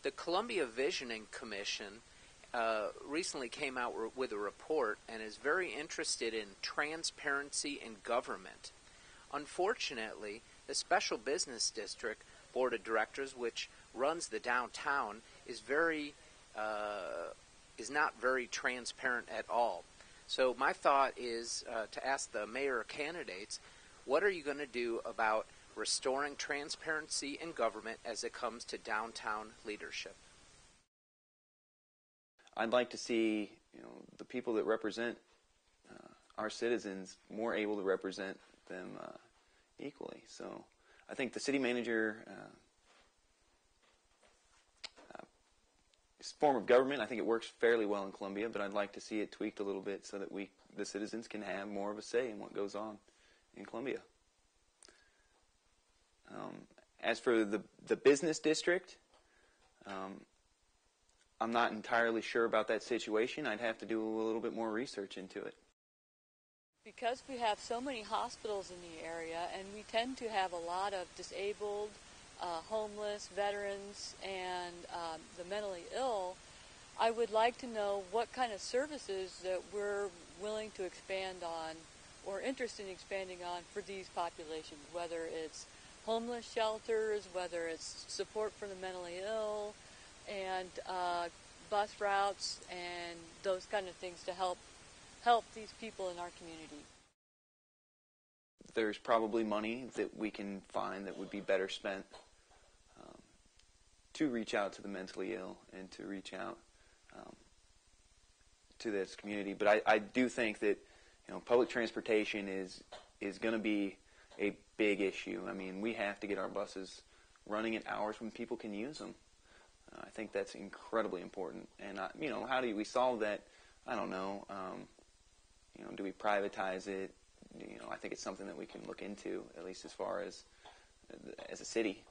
The Columbia Visioning Commission recently came out with a report and is very interested in transparency in government. Unfortunately, the Special Business District Board of Directors, which runs the downtown, is not very transparent at all. So my thought is to ask the mayor candidates, what are you going to do about restoring transparency in government as it comes to downtown leadership? I'd like to see, the people that represent our citizens more able to represent them equally. So I think the city manager form of government, I think it works fairly well in Columbia, but I'd like to see it tweaked a little bit so that the citizens can have more of a say in what goes on in Columbia. As for the business district, I'm not entirely sure about that situation. I'd have to do a little bit more research into it. Because we have so many hospitals in the area, and we tend to have a lot of disabled, homeless, veterans, and the mentally ill, I would like to know what kind of services that we're willing to expand on or interested in expanding on for these populations, whether it's homeless shelters, whether it's support for the mentally ill, and bus routes and those kind of things to help these people in our community. There's probably money that we can find that would be better spent to reach out to the mentally ill and to reach out to this community. But I do think that public transportation is going to be a big issue. I mean, we have to get our buses running at hours when people can use them. I think that's incredibly important. And how do we solve that? I don't know. Do we privatize it? I think it's something that we can look into, at least as far as a city.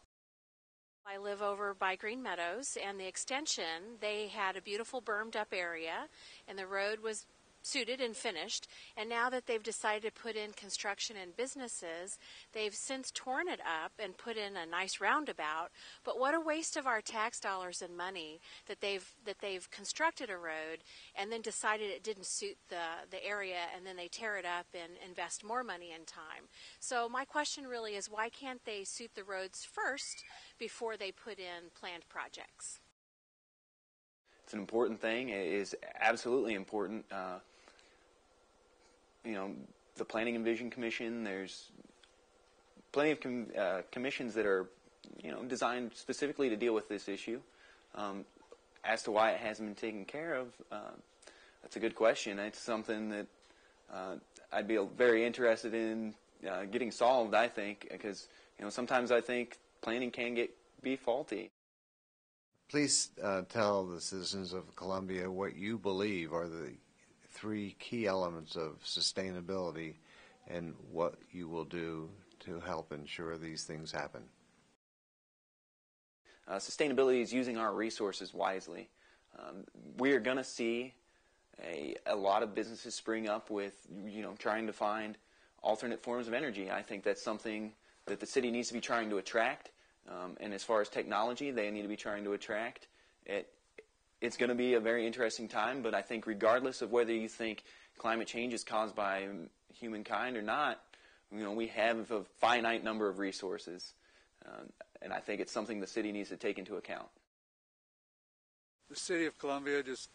I live over by Green Meadows, and the extension, they had a beautiful bermed up area, and the road was suited and finished, and now that they've decided to put in construction and businesses, they've since torn it up and put in a nice roundabout. But what a waste of our tax dollars and money that they've constructed a road and then decided it didn't suit the area, and then they tear it up and invest more money and time. So my question really is, why can't they suit the roads first before they put in planned projects? It's an important thing. It is absolutely important. The Planning and Vision Commission, there's plenty of commissions that are, designed specifically to deal with this issue. As to why it hasn't been taken care of, that's a good question. It's something that I'd be very interested in getting solved, I think, because, sometimes I think planning can be faulty. Please tell the citizens of Columbia what you believe are the 3 key elements of sustainability and what you will do to help ensure these things happen. Sustainability is using our resources wisely. We are going to see a lot of businesses spring up with, trying to find alternate forms of energy. I think that's something that the city needs to be trying to attract. And as far as technology, they need to be trying to attract. It's going to be a very interesting time, but I think regardless of whether you think climate change is caused by humankind or not, we have a finite number of resources. And I think it's something the city needs to take into account. The city of Columbia, just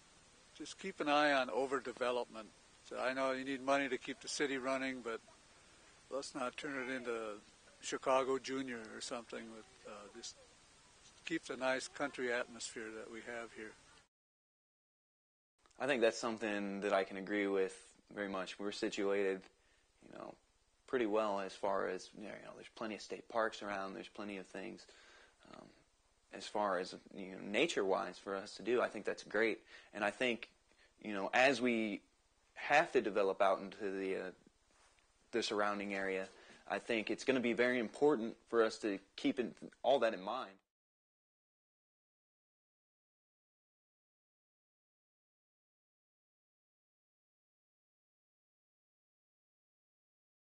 keep an eye on overdevelopment. So I know you need money to keep the city running, but let's not turn it into Chicago Junior or something. Just keep the nice country atmosphere that we have here. I think that's something that I can agree with very much. We're situated, pretty well as far as, there's plenty of state parks around, there's plenty of things. As far as, nature-wise for us to do, I think that's great. And I think, as we have to develop out into the surrounding area, I think it's going to be very important for us to keep all that in mind.